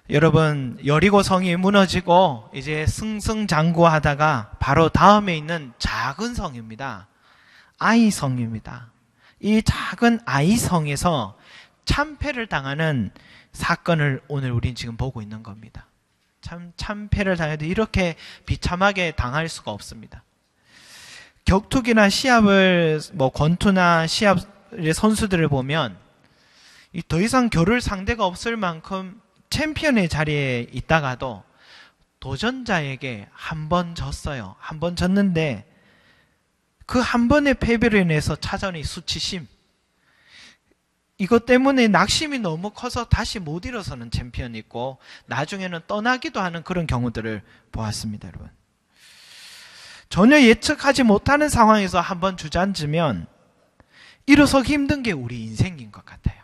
여러분, 여리고 성이 무너지고 이제 승승장구하다가 바로 다음에 있는 작은 성입니다. 아이 성입니다. 이 작은 아이 성에서 참패를 당하는 사건을 오늘 우린 지금 보고 있는 겁니다. 참패를 당해도 이렇게 비참하게 당할 수가 없습니다. 격투기나 시합을 권투나 시합의 선수들을 보면 더 이상 겨룰 상대가 없을 만큼 챔피언의 자리에 있다가도 도전자에게 한 번 졌어요. 한 번 졌는데 그 한 번의 패배로 인해서 찾아오는 이 수치심, 이것 때문에 낙심이 너무 커서 다시 못 일어서는 챔피언이 있고 나중에는 떠나기도 하는 그런 경우들을 보았습니다. 여러분, 전혀 예측하지 못하는 상황에서 한번 주저앉으면 일어서기 힘든 게 우리 인생인 것 같아요.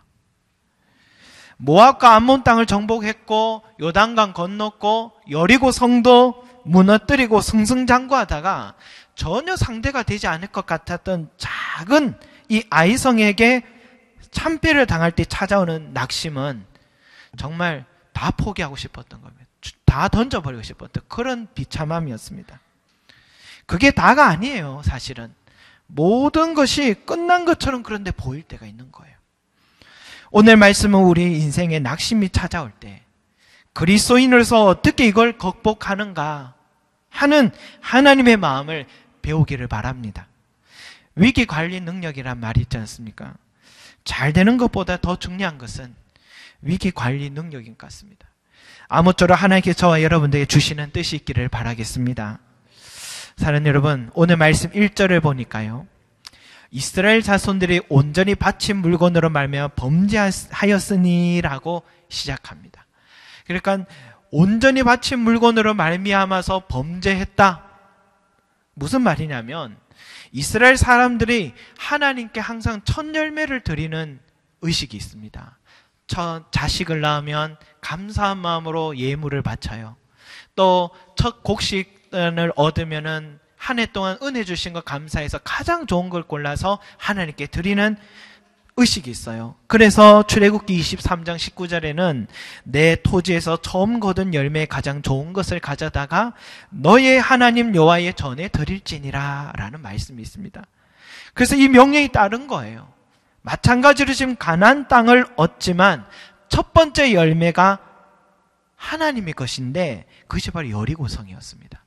모압과 암몬 땅을 정복했고 요단강 건넜고 여리고 성도 무너뜨리고 승승장구하다가 전혀 상대가 되지 않을 것 같았던 작은 이 아이성에게 참패를 당할 때 찾아오는 낙심은 정말 다 포기하고 싶었던 겁니다. 다 던져버리고 싶었던 그런 비참함이었습니다. 그게 다가 아니에요. 사실은 모든 것이 끝난 것처럼 그런데 보일 때가 있는 거예요. 오늘 말씀은 우리 인생에 낙심이 찾아올 때 그리스도인으로서 어떻게 이걸 극복하는가 하는 하나님의 마음을 배우기를 바랍니다. 위기관리 능력이란 말이 있지 않습니까? 잘 되는 것보다 더 중요한 것은 위기관리 능력인 것 같습니다. 아무쪼록 하나님께 저와 여러분들에게 주시는 뜻이 있기를 바라겠습니다. 사랑하는 여러분, 오늘 말씀 1절을 보니까요, 이스라엘 자손들이 온전히 바친 물건으로 말미암아 범죄하였으니라고 시작합니다. 그러니까 온전히 바친 물건으로 말미암아서 범죄했다. 무슨 말이냐면 이스라엘 사람들이 하나님께 항상 첫 열매를 드리는 의식이 있습니다. 자식을 낳으면 감사한 마음으로 예물을 바쳐요. 또 첫 곡식을 얻으면은 한 해 동안 은혜 주신 것 감사해서 가장 좋은 걸 골라서 하나님께 드리는 의식이 있어요. 그래서 출애굽기 23장 19절에는 내 토지에서 처음 거둔 열매의 가장 좋은 것을 가져다가 너의 하나님 여호와의 전에 드릴지니라 라는 말씀이 있습니다. 그래서 이 명령이 따른 거예요. 마찬가지로 지금 가나안 땅을 얻지만 첫 번째 열매가 하나님의 것인데 그것이 바로 여리고성이었습니다.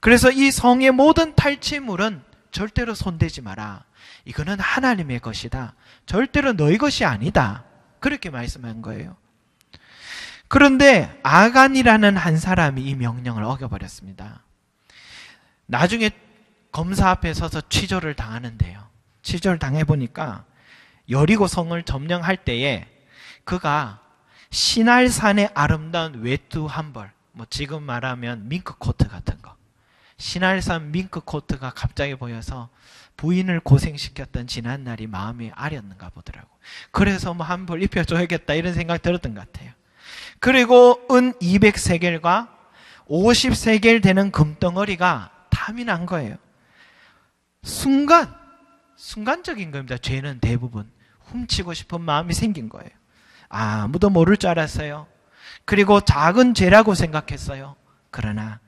그래서 이 성의 모든 탈취물은 절대로 손대지 마라. 이거는 하나님의 것이다. 절대로 너희 것이 아니다. 그렇게 말씀한 거예요. 그런데 아간이라는 한 사람이 이 명령을 어겨버렸습니다. 나중에 검사 앞에 서서 취조를 당하는데요. 취조를 당해보니까 여리고 성을 점령할 때에 그가 시날산의 아름다운 외투 한 벌, 지금 말하면 밍크코트 같은 거, 시날산 밍크코트가 갑자기 보여서 부인을 고생시켰던 지난날이 마음이 아렸는가 보더라고. 그래서 한 벌 입혀줘야겠다 이런 생각 들었던 것 같아요. 그리고 은 200세겔과 50세겔 되는 금덩어리가 탐이 난 거예요. 순간적인 겁니다. 죄는 대부분 훔치고 싶은 마음이 생긴 거예요. 아무도 모를 줄 알았어요. 그리고 작은 죄라고 생각했어요. 그러나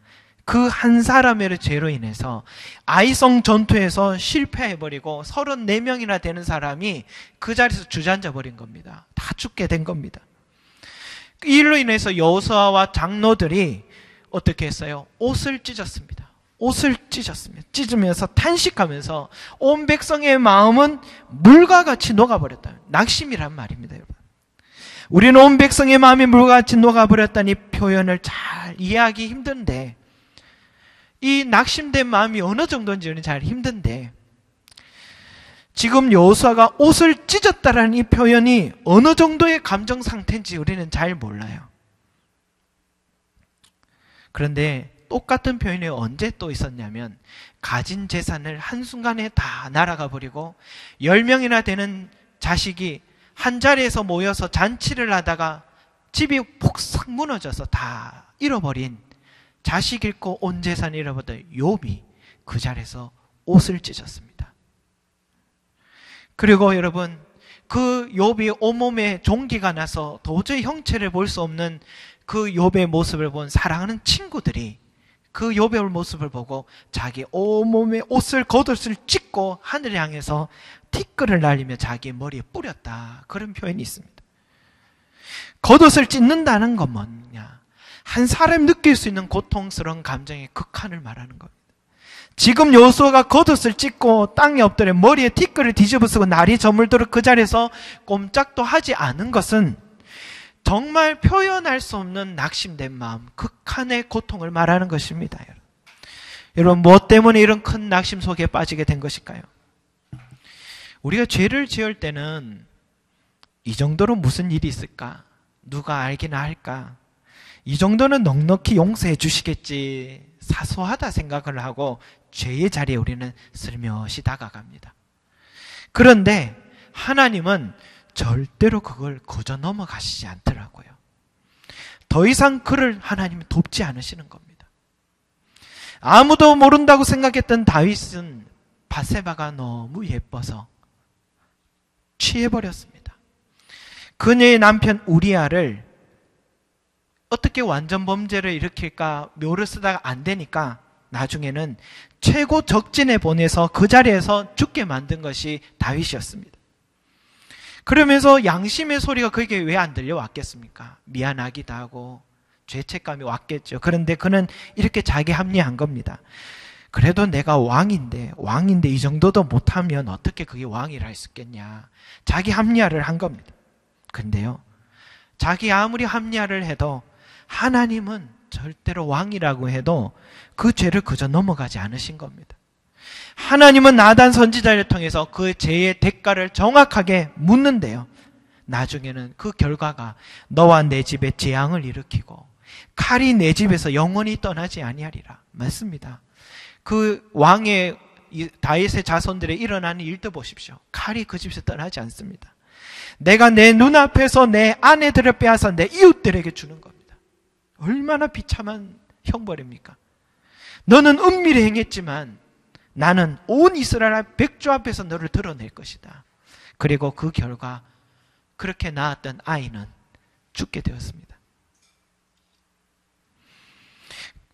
그 한 사람의 죄로 인해서 아이성 전투에서 실패해버리고 34명이나 되는 사람이 그 자리에서 주저앉아 버린 겁니다. 다 죽게 된 겁니다. 이 일로 인해서 여호수아와 장로들이 어떻게 했어요? 옷을 찢었습니다. 옷을 찢었습니다. 찢으면서 탄식하면서 온 백성의 마음은 물과 같이 녹아버렸다. 낙심이란 말입니다, 여러분. 우리는 온 백성의 마음이 물과 같이 녹아버렸다는 이 표현을 잘 이해하기 힘든데, 이 낙심된 마음이 어느 정도인지 우리는 잘 힘든데, 지금 여호수아가 옷을 찢었다라는 이 표현이 어느 정도의 감정 상태인지 우리는 잘 몰라요. 그런데 똑같은 표현이 언제 또 있었냐면, 가진 재산을 한순간에 다 날아가 버리고 10명이나 되는 자식이 한 자리에서 모여서 잔치를 하다가 집이 폭삭 무너져서 다 잃어버린, 자식 잃고 온 재산 잃어버린 욥이 그 자리에서 옷을 찢었습니다. 그리고 여러분, 그 욥이 온몸에 종기가 나서 도저히 형체를 볼 수 없는 그 욥의 모습을 본 사랑하는 친구들이 그 욥의 모습을 보고 자기 온몸에 옷을 겉옷을 찢고 하늘을 향해서 티끌을 날리며 자기 머리에 뿌렸다. 그런 표현이 있습니다. 겉옷을 찢는다는 건 뭐냐? 한 사람이 느낄 수 있는 고통스러운 감정의 극한을 말하는 겁니다. 지금 여호수아가 겉옷을 찢고 땅에 엎드려 머리에 티끌을 뒤집어쓰고 날이 저물도록 그 자리에서 꼼짝도 하지 않은 것은 정말 표현할 수 없는 낙심된 마음, 극한의 고통을 말하는 것입니다. 여러분, 무엇 때문에 이런 큰 낙심 속에 빠지게 된 것일까요? 우리가 죄를 지을 때는 이 정도로 무슨 일이 있을까? 누가 알기나 할까? 이 정도는 넉넉히 용서해 주시겠지, 사소하다 생각을 하고 죄의 자리에 우리는 슬며시 다가갑니다. 그런데 하나님은 절대로 그걸 거저 넘어가시지 않더라고요. 더 이상 그를 하나님이 돕지 않으시는 겁니다. 아무도 모른다고 생각했던 다윗은 밧세바가 너무 예뻐서 취해버렸습니다. 그녀의 남편 우리아를 어떻게 완전 범죄를 일으킬까 묘를 쓰다가 안 되니까 나중에는 최고 적진에 보내서 그 자리에서 죽게 만든 것이 다윗이었습니다. 그러면서 양심의 소리가 그에게 왜 안 들려왔겠습니까? 미안하기도 하고 죄책감이 왔겠죠. 그런데 그는 이렇게 자기 합리한 겁니다. 그래도 내가 왕인데 이 정도도 못하면 어떻게 그게 왕이라 할 수 있겠냐. 자기 합리화를 한 겁니다. 근데요, 자기 아무리 합리화를 해도 하나님은 절대로 왕이라고 해도 그 죄를 그저 넘어가지 않으신 겁니다. 하나님은 나단 선지자를 통해서 그 죄의 대가를 정확하게 묻는데요, 나중에는 그 결과가 너와 내 집에 재앙을 일으키고 칼이 내 집에서 영원히 떠나지 아니하리라. 맞습니다. 그 왕의 다윗의 자손들의 일어나는 일도 보십시오. 칼이 그 집에서 떠나지 않습니다. 내가 내 눈앞에서 내 아내들을 빼앗아 내 이웃들에게 주는 겁니다. 얼마나 비참한 형벌입니까? 너는 은밀히 행했지만 나는 온 이스라엘 백주 앞에서 너를 드러낼 것이다. 그리고 그 결과 그렇게 낳았던 아이는 죽게 되었습니다.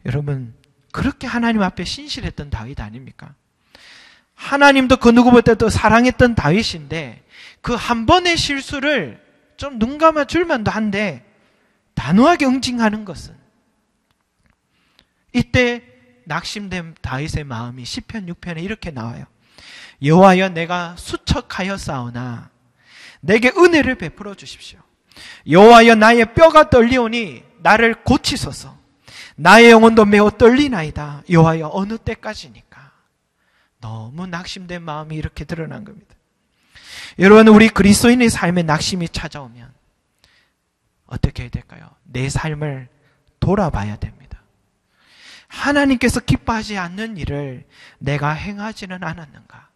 여러분, 그렇게 하나님 앞에 신실했던 다윗 아닙니까? 하나님도 그 누구보다도 사랑했던 다윗인데 그 한 번의 실수를 좀 눈 감아 줄만도 한데 단호하게 응징하는 것은, 이때 낙심된 다윗의 마음이 시편 6편에 이렇게 나와요. 여호와여, 내가 수척하였사오나 내게 은혜를 베풀어 주십시오. 여호와여, 나의 뼈가 떨리오니 나를 고치소서. 나의 영혼도 매우 떨리나이다. 여호와여, 어느 때까지니까. 너무 낙심된 마음이 이렇게 드러난 겁니다. 여러분, 우리 그리스도인의 삶에 낙심이 찾아오면 어떻게 해야 될까요? 내 삶을 돌아봐야 됩니다. 하나님께서 기뻐하지 않는 일을 내가 행하지는 않았는가?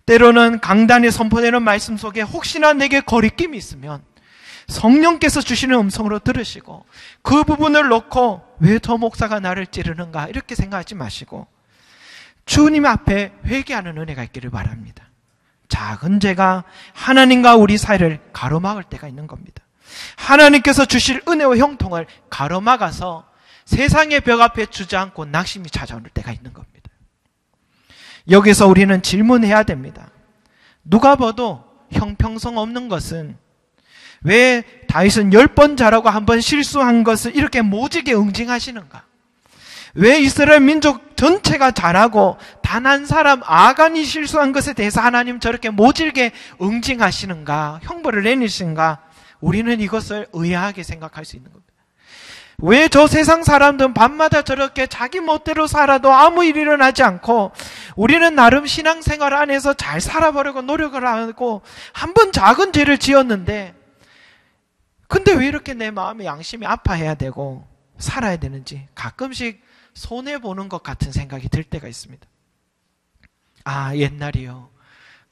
때로는 강단에 선포되는 말씀 속에 혹시나 내게 거리낌이 있으면 성령께서 주시는 음성으로 들으시고 그 부분을 놓고 왜 저 목사가 나를 찌르는가 이렇게 생각하지 마시고 주님 앞에 회개하는 은혜가 있기를 바랍니다. 작은 죄가 하나님과 우리 사이를 가로막을 때가 있는 겁니다. 하나님께서 주실 은혜와 형통을 가로막아서 세상의 벽 앞에 주저앉고 낙심이 찾아올 때가 있는 겁니다. 여기서 우리는 질문해야 됩니다. 누가 봐도 형평성 없는 것은 왜 다윗은 10번 잘하고 한 번 실수한 것을 이렇게 모지게 응징하시는가? 왜 이스라엘 민족 전체가 잘하고 단 한 사람 아간이 실수한 것에 대해서 하나님 저렇게 모질게 응징하시는가? 형벌을 내리시는가? 우리는 이것을 의아하게 생각할 수 있는 겁니다. 왜 저 세상 사람들은 밤마다 저렇게 자기 멋대로 살아도 아무 일이 일어나지 않고 우리는 나름 신앙생활 안에서 잘 살아보려고 노력을 하고 한 번 작은 죄를 지었는데 근데 왜 이렇게 내 마음의 양심이 아파해야 되고 살아야 되는지 가끔씩 손해보는 것 같은 생각이 들 때가 있습니다. 아, 옛날이요.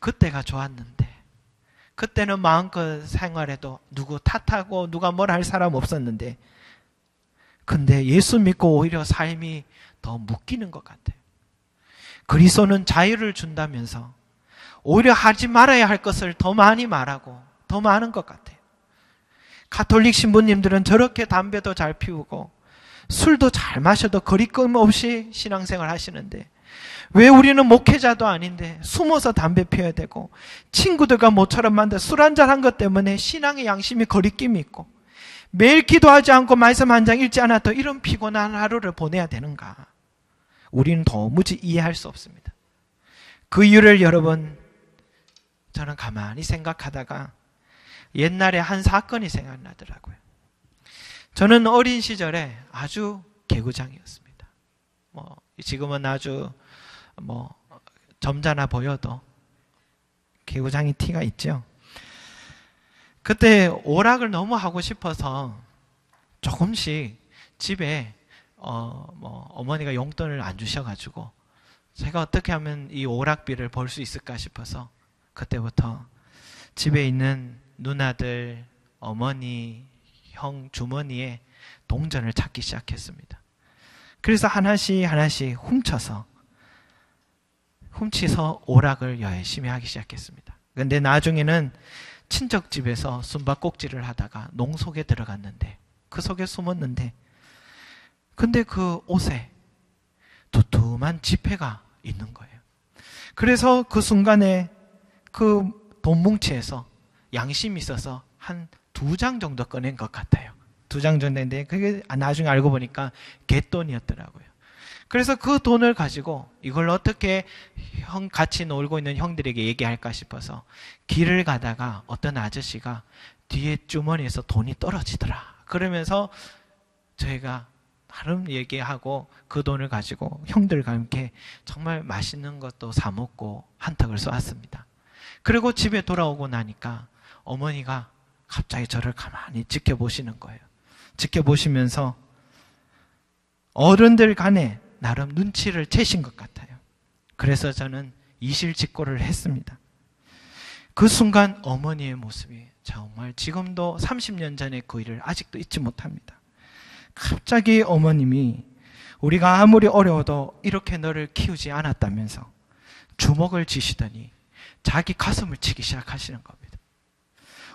그때가 좋았는데 그때는 마음껏 생활해도 누구 탓하고 누가 뭘 할 사람 없었는데 근데 예수 믿고 오히려 삶이 더 묶이는 것 같아요. 그리스도는 자유를 준다면서 오히려 하지 말아야 할 것을 더 많이 말하고 더 많은 것 같아요. 가톨릭 신부님들은 저렇게 담배도 잘 피우고 술도 잘 마셔도 거리낌 없이 신앙생활 하시는데 왜 우리는 목회자도 아닌데 숨어서 담배 피워야 되고 친구들과 모처럼 만나 술 한잔 한 것 때문에 신앙의 양심이 거리낌이 있고 매일 기도하지 않고 말씀 한 장 읽지 않아도 이런 피곤한 하루를 보내야 되는가? 우리는 도무지 이해할 수 없습니다. 그 이유를 여러분, 저는 가만히 생각하다가 옛날에 한 사건이 생각나더라고요. 저는 어린 시절에 아주 개구장이었습니다. 지금은 아주 점잖아 보여도 개구장이 티가 있죠. 그때 오락을 너무 하고 싶어서 조금씩 집에 어머니가 용돈을 안 주셔가지고 제가 어떻게 하면 이 오락비를 벌 수 있을까 싶어서 그때부터 집에 있는 누나들, 어머니, 형 주머니에 동전을 찾기 시작했습니다. 그래서 하나씩 훔쳐서 오락을 열심히 하기 시작했습니다. 그런데 나중에는 친척 집에서 숨바꼭질을 하다가 농 속에 들어갔는데 그 속에 숨었는데 근데 그 옷에 두툼한 지폐가 있는 거예요. 그래서 그 순간에 그 돈 뭉치에서 양심이 있어서 한 2장 정도 꺼낸 것 같아요. 2장 정도인데 그게 나중에 알고 보니까 갯돈이었더라고요. 그래서 그 돈을 가지고 이걸 어떻게 같이 놀고 있는 형들에게 얘기할까 싶어서 길을 가다가 어떤 아저씨가 뒤에 주머니에서 돈이 떨어지더라. 그러면서 저희가 나름 얘기하고 그 돈을 가지고 형들과 함께 정말 맛있는 것도 사 먹고 한턱을 쏘았습니다. 그리고 집에 돌아오고 나니까 어머니가 갑자기 저를 가만히 지켜보시는 거예요. 지켜보시면서 어른들 간에 나름 눈치를 채신 것 같아요. 그래서 저는 이실직고를 했습니다. 그 순간 어머니의 모습이 정말 지금도 30년 전의 그 일을 아직도 잊지 못합니다. 갑자기 어머님이 우리가 아무리 어려워도 이렇게 너를 키우지 않았다면서 주먹을 쥐시더니 자기 가슴을 치기 시작하시는 겁니다.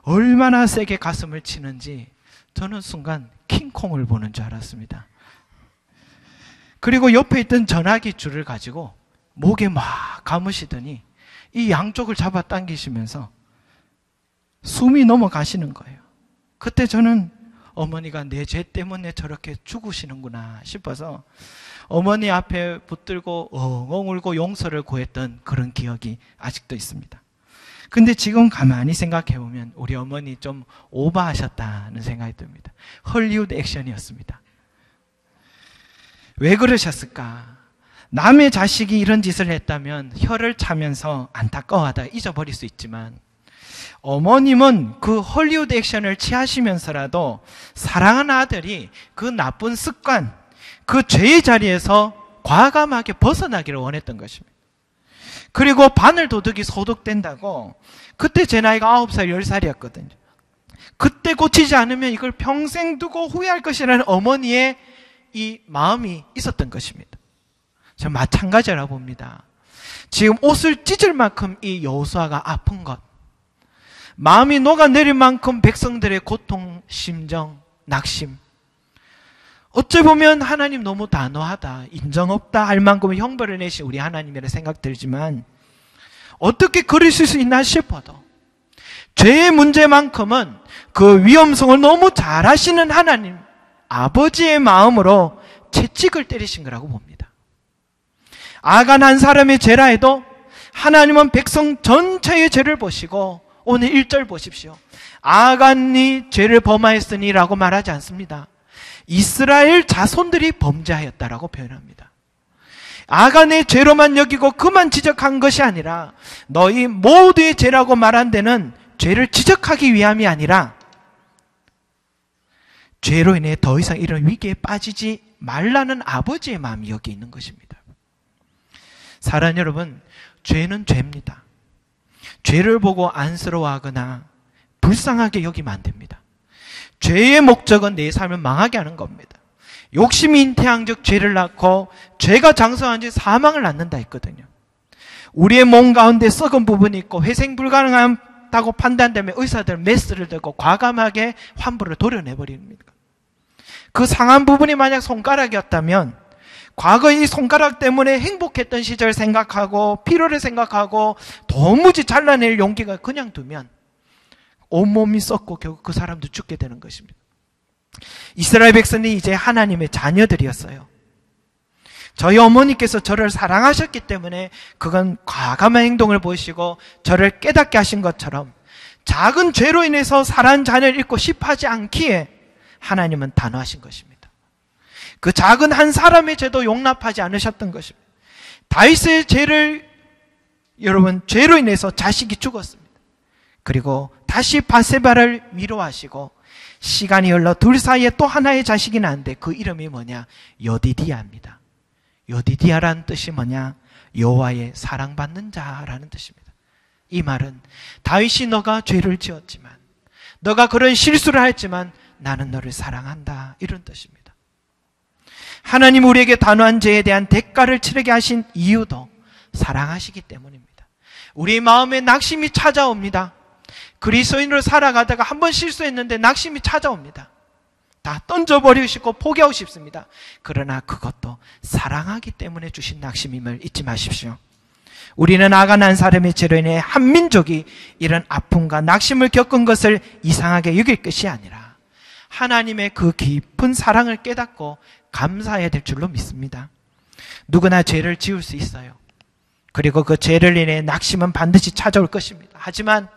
얼마나 세게 가슴을 치는지 저는 순간 킹콩을 보는 줄 알았습니다. 그리고 옆에 있던 전화기 줄을 가지고 목에 막 감으시더니 이 양쪽을 잡아당기시면서 숨이 넘어가시는 거예요. 그때 저는 어머니가 내 죄 때문에 저렇게 죽으시는구나 싶어서 어머니 앞에 붙들고 엉엉 울고 용서를 구했던 그런 기억이 아직도 있습니다. 근데 지금 가만히 생각해보면 우리 어머니 좀 오버하셨다는 생각이 듭니다. 헐리우드 액션이었습니다. 왜 그러셨을까? 남의 자식이 이런 짓을 했다면 혀를 차면서 안타까워하다가 잊어버릴 수 있지만 어머님은 그 헐리우드 액션을 취하시면서라도 사랑하는 아들이 그 나쁜 습관, 그 죄의 자리에서 과감하게 벗어나기를 원했던 것입니다. 그리고 바늘도둑이 소독된다고 그때 제 나이가 9살, 10살이었거든요. 그때 고치지 않으면 이걸 평생 두고 후회할 것이라는 어머니의 이 마음이 있었던 것입니다. 저는 마찬가지라고 봅니다. 지금 옷을 찢을 만큼 이 여호수아가 아픈 것, 마음이 녹아내릴 만큼 백성들의 고통, 심정, 낙심, 어찌 보면 하나님 너무 단호하다, 인정 없다 할 만큼 형벌을 내신 우리 하나님이라 생각 들지만 어떻게 그러실 수 있나 싶어도 죄의 문제만큼은 그 위험성을 너무 잘 아시는 하나님 아버지의 마음으로 채찍을 때리신 거라고 봅니다. 아간 한 사람의 죄라 해도 하나님은 백성 전체의 죄를 보시고 오늘 1절 보십시오. 아간이 죄를 범하였으니 라고 말하지 않습니다. 이스라엘 자손들이 범죄하였다라고 표현합니다. 아간의 죄로만 여기고 그만 지적한 것이 아니라 너희 모두의 죄라고 말한 데는 죄를 지적하기 위함이 아니라 죄로 인해 더 이상 이런 위기에 빠지지 말라는 아버지의 마음이 여기 있는 것입니다. 사랑하는 여러분, 죄는 죄입니다. 죄를 보고 안쓰러워하거나 불쌍하게 여기면 안 됩니다. 죄의 목적은 내 삶을 망하게 하는 겁니다. 욕심이 잉태한 즉 죄를 낳고 죄가 장성한 즉 사망을 낳는다 했거든요. 우리의 몸 가운데 썩은 부분이 있고 회생 불가능하다고 판단되면 의사들은 메스를 들고 과감하게 환부를 도려내버립니다. 그 상한 부분이 만약 손가락이었다면 과거 이 손가락 때문에 행복했던 시절 생각하고 피로를 생각하고 도무지 잘라낼 용기가 그냥 두면 온몸이 썩고 결국 그 사람도 죽게 되는 것입니다. 이스라엘 백성이 이제 하나님의 자녀들이었어요. 저희 어머니께서 저를 사랑하셨기 때문에 그건 과감한 행동을 보이시고 저를 깨닫게 하신 것처럼 작은 죄로 인해서 사랑하는 자녀를 잃고 싶어 하지 않기에 하나님은 단호하신 것입니다. 그 작은 한 사람의 죄도 용납하지 않으셨던 것입니다. 다윗의 죄를 여러분 죄로 인해서 자식이 죽었습니다. 그리고 다시 바세바를 위로하시고 시간이 흘러 둘 사이에 또 하나의 자식이 낳는데 그 이름이 뭐냐? 여디디아입니다. 여디디아라는 뜻이 뭐냐? 여호와의 사랑받는 자라는 뜻입니다. 이 말은 다윗이 너가 죄를 지었지만 너가 그런 실수를 했지만 나는 너를 사랑한다 이런 뜻입니다. 하나님 우리에게 단호한 죄에 대한 대가를 치르게 하신 이유도 사랑하시기 때문입니다. 우리 마음에 낙심이 찾아옵니다. 그리스도인으로 살아가다가 한번 실수했는데 낙심이 찾아옵니다. 다 던져버리고 포기하고 싶습니다. 그러나 그것도 사랑하기 때문에 주신 낙심임을 잊지 마십시오. 우리는 아간 한 사람의 죄로 인해 한 민족이 이런 아픔과 낙심을 겪은 것을 이상하게 여길 것이 아니라 하나님의 그 깊은 사랑을 깨닫고 감사해야 될 줄로 믿습니다. 누구나 죄를 지을 수 있어요. 그리고 그 죄를 인해 낙심은 반드시 찾아올 것입니다. 하지만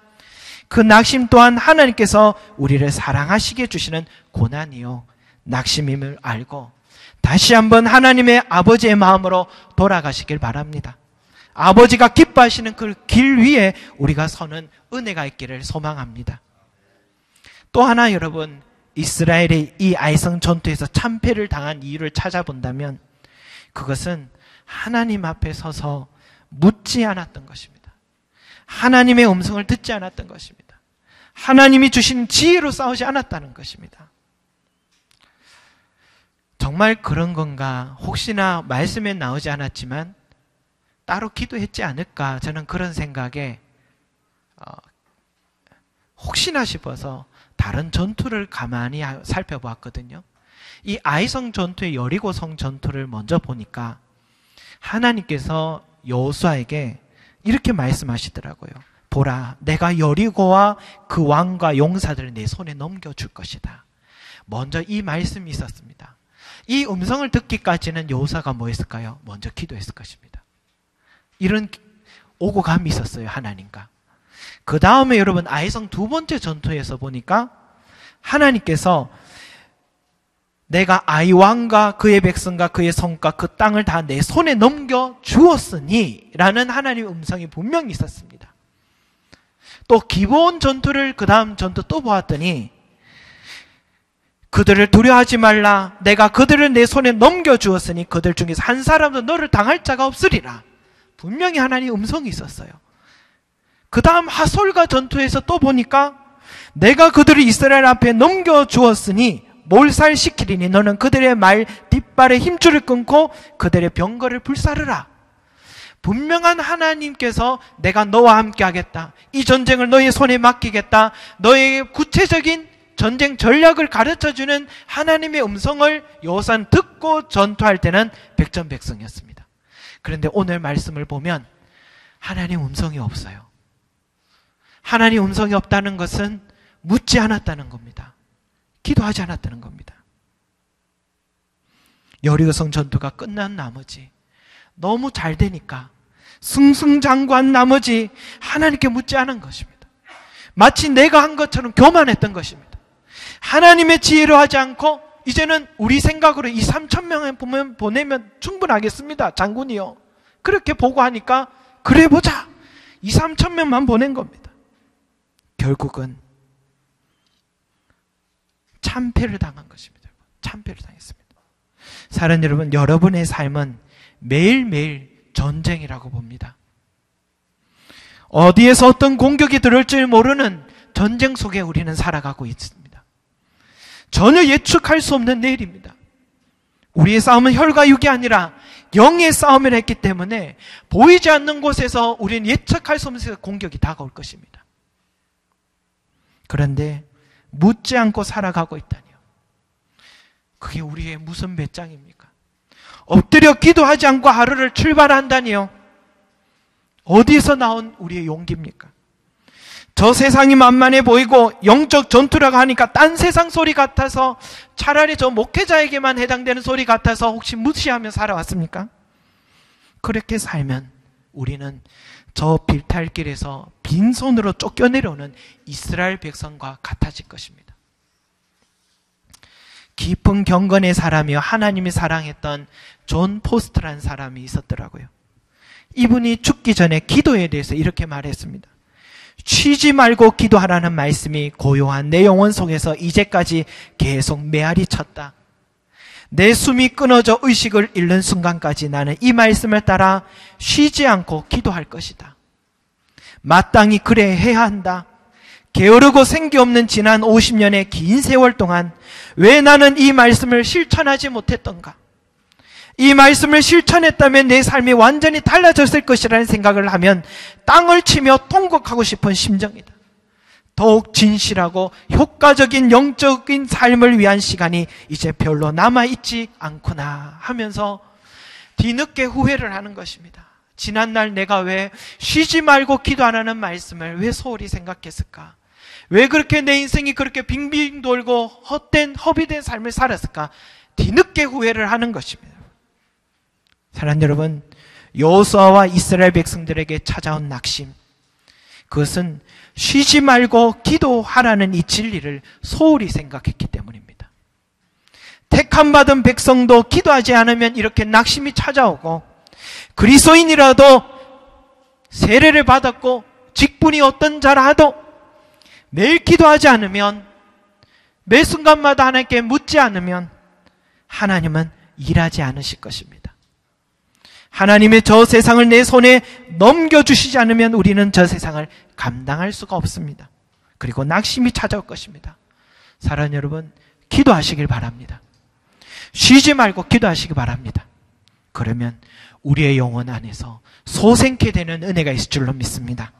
그 낙심 또한 하나님께서 우리를 사랑하시게 주시는 고난이요 낙심임을 알고 다시 한번 하나님의 아버지의 마음으로 돌아가시길 바랍니다. 아버지가 기뻐하시는 그 길 위에 우리가 서는 은혜가 있기를 소망합니다. 또 하나 여러분, 이스라엘이 이 아이성 전투에서 참패를 당한 이유를 찾아본다면 그것은 하나님 앞에 서서 묻지 않았던 것입니다. 하나님의 음성을 듣지 않았던 것입니다. 하나님이 주신 지혜로 싸우지 않았다는 것입니다. 정말 그런 건가? 혹시나 말씀에 나오지 않았지만 따로 기도했지 않을까? 저는 그런 생각에 혹시나 싶어서 다른 전투를 가만히 살펴보았거든요. 이 아이성 전투의 여리고성 전투를 먼저 보니까 하나님께서 여호수아에게 이렇게 말씀하시더라고요. 보라, 내가 여리고와 그 왕과 용사들을 내 손에 넘겨줄 것이다. 먼저 이 말씀이 있었습니다. 이 음성을 듣기까지는 여호수아가 뭐 했을까요? 먼저 기도했을 것입니다. 이런 오고 감이 있었어요, 하나님과. 그 다음에 여러분 아이성 두 번째 전투에서 보니까 하나님께서 내가 아이 왕과 그의 백성과 그의 성과 그 땅을 다 내 손에 넘겨 주었으니 라는 하나님의 음성이 분명히 있었습니다. 또 기브온 전투를 그 다음 전투 또 보았더니 그들을 두려워하지 말라, 내가 그들을 내 손에 넘겨 주었으니 그들 중에서 한 사람도 너를 당할 자가 없으리라. 분명히 하나님의 음성이 있었어요. 그 다음 하솔과 전투에서 또 보니까 내가 그들을 이스라엘 앞에 넘겨주었으니 몰살시키리니 너는 그들의 말 뒷발에 힘줄을 끊고 그들의 병거를 불사르라. 분명한 하나님께서 내가 너와 함께 하겠다. 이 전쟁을 너의 손에 맡기겠다. 너의 구체적인 전쟁 전략을 가르쳐주는 하나님의 음성을 여호수아는 듣고 전투할 때는 백전백승이었습니다. 그런데 오늘 말씀을 보면 하나님 음성이 없어요. 하나님 음성이 없다는 것은 묻지 않았다는 겁니다. 기도하지 않았다는 겁니다. 여리고성 전투가 끝난 나머지 너무 잘 되니까 승승장구한 나머지 하나님께 묻지 않은 것입니다. 마치 내가 한 것처럼 교만했던 것입니다. 하나님의 지혜로 하지 않고 이제는 우리 생각으로 2,000~3,000명을 보내면 충분하겠습니다. 장군이요. 그렇게 보고 하니까 그래 보자. 2,000~3,000명만 보낸 겁니다. 결국은 참패를 당한 것입니다. 참패를 당했습니다. 사랑하는 여러분, 여러분의 삶은 매일매일 전쟁이라고 봅니다. 어디에서 어떤 공격이 들어올지 모르는 전쟁 속에 우리는 살아가고 있습니다. 전혀 예측할 수 없는 내일입니다. 우리의 싸움은 혈과 육이 아니라 영의 싸움을 했기 때문에 보이지 않는 곳에서 우리는 예측할 수 없는 공격이 다가올 것입니다. 그런데 묻지 않고 살아가고 있다니요. 그게 우리의 무슨 배짱입니까? 엎드려 기도하지 않고 하루를 출발한다니요. 어디서 나온 우리의 용기입니까? 저 세상이 만만해 보이고 영적 전투라고 하니까 딴 세상 소리 같아서, 차라리 저 목회자에게만 해당되는 소리 같아서 혹시 무시하며 살아왔습니까? 그렇게 살면 우리는 저 빌탈길에서 빈손으로 쫓겨내려오는 이스라엘 백성과 같아질 것입니다. 깊은 경건의 사람이요, 하나님이 사랑했던 존 포스트라는 사람이 있었더라고요. 이분이 죽기 전에 기도에 대해서 이렇게 말했습니다. 쉬지 말고 기도하라는 말씀이 고요한 내 영혼 속에서 이제까지 계속 메아리 쳤다. 내 숨이 끊어져 의식을 잃는 순간까지 나는 이 말씀을 따라 쉬지 않고 기도할 것이다. 마땅히 그래 해야 한다. 게으르고 생기 없는 지난 50년의 긴 세월 동안 왜 나는 이 말씀을 실천하지 못했던가? 이 말씀을 실천했다면 내 삶이 완전히 달라졌을 것이라는 생각을 하면 땅을 치며 통곡하고 싶은 심정이다. 더욱 진실하고 효과적인 영적인 삶을 위한 시간이 이제 별로 남아있지 않구나 하면서 뒤늦게 후회를 하는 것입니다. 지난날 내가 왜 쉬지 말고 기도 안 하는 말씀을 왜 소홀히 생각했을까? 왜 그렇게 내 인생이 그렇게 빙빙 돌고 허비된 삶을 살았을까? 뒤늦게 후회를 하는 것입니다. 사랑하는 여러분, 여호수아와 이스라엘 백성들에게 찾아온 낙심, 그것은 쉬지 말고 기도하라는 이 진리를 소홀히 생각했기 때문입니다. 택함받은 백성도 기도하지 않으면 이렇게 낙심이 찾아오고, 그리스도인이라도 세례를 받았고 직분이 어떤 자라 하도 매일 기도하지 않으면, 매 순간마다 하나님께 묻지 않으면 하나님은 일하지 않으실 것입니다. 하나님의 저 세상을 내 손에 넘겨주시지 않으면 우리는 저 세상을 감당할 수가 없습니다. 그리고 낙심이 찾아올 것입니다. 사랑하는 여러분, 기도하시길 바랍니다. 쉬지 말고 기도하시기 바랍니다. 그러면 우리의 영혼 안에서 소생케 되는 은혜가 있을 줄로 믿습니다.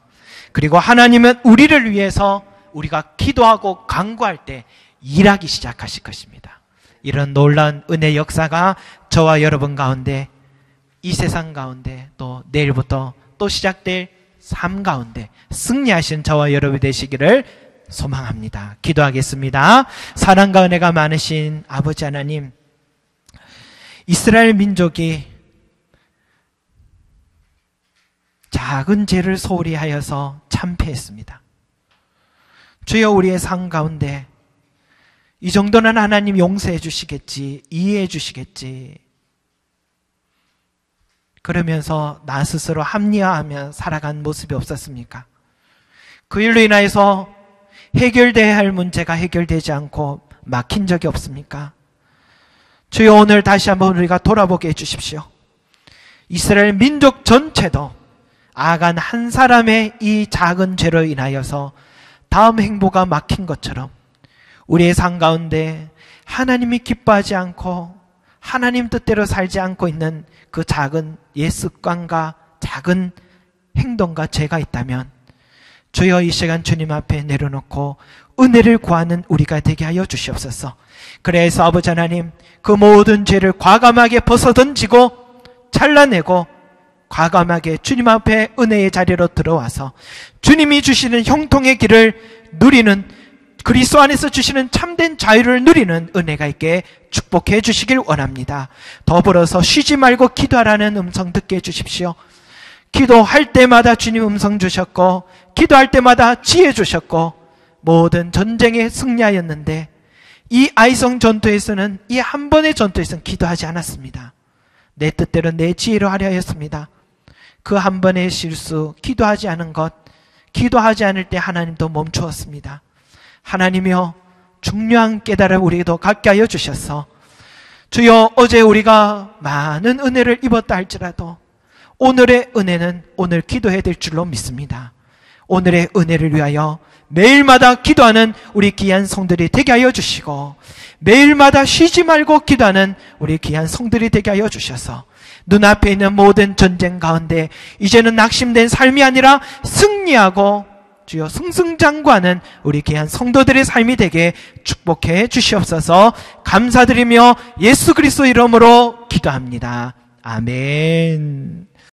그리고 하나님은 우리를 위해서 우리가 기도하고 간구할 때 일하기 시작하실 것입니다. 이런 놀라운 은혜 역사가 저와 여러분 가운데, 이 세상 가운데, 또 내일부터 또 시작될 삶 가운데 승리하신 저와 여러분이 되시기를 소망합니다. 기도하겠습니다. 사랑과 은혜가 많으신 아버지 하나님, 이스라엘 민족이 작은 죄를 소홀히 하여서 참패했습니다. 주여, 우리의 삶 가운데 이 정도는 하나님 용서해 주시겠지, 이해해 주시겠지, 그러면서 나 스스로 합리화하며 살아간 모습이 없었습니까? 그 일로 인하여서 해결돼야 할 문제가 해결되지 않고 막힌 적이 없습니까? 주여, 오늘 다시 한번 우리가 돌아보게 해주십시오. 이스라엘 민족 전체도 아간 한 사람의 이 작은 죄로 인하여서 다음 행보가 막힌 것처럼 우리의 삶 가운데 하나님이 기뻐하지 않고 하나님 뜻대로 살지 않고 있는 그 작은 옛 습관과 작은 행동과 죄가 있다면 주여, 이 시간 주님 앞에 내려놓고 은혜를 구하는 우리가 되게 하여 주시옵소서. 그래서 아버지 하나님, 그 모든 죄를 과감하게 벗어던지고 잘라내고 과감하게 주님 앞에 은혜의 자리로 들어와서 주님이 주시는 형통의 길을 누리는, 그리스도 안에서 주시는 참된 자유를 누리는 은혜가 있게 축복해 주시길 원합니다. 더불어서 쉬지 말고 기도하라는 음성 듣게 해주십시오. 기도할 때마다 주님 음성 주셨고, 기도할 때마다 지혜 주셨고, 모든 전쟁에 승리하였는데 이 아이성 전투에서는, 이 한 번의 전투에서는 기도하지 않았습니다. 내 뜻대로 내 지혜로 하려 하였습니다. 그 한 번의 실수, 기도하지 않은 것, 기도하지 않을 때 하나님도 멈추었습니다. 하나님이여, 중요한 깨달음 우리에게도 갖게 하여 주셔서 주여, 어제 우리가 많은 은혜를 입었다 할지라도 오늘의 은혜는 오늘 기도해야 될 줄로 믿습니다. 오늘의 은혜를 위하여 매일마다 기도하는 우리 귀한 성들이 되게 하여 주시고, 매일마다 쉬지 말고 기도하는 우리 귀한 성들이 되게 하여 주셔서 눈앞에 있는 모든 전쟁 가운데 이제는 낙심된 삶이 아니라 승리하고 주여 승승장구하는 우리 귀한 성도들의 삶이 되게 축복해 주시옵소서. 감사드리며 예수 그리스도 이름으로 기도합니다. 아멘.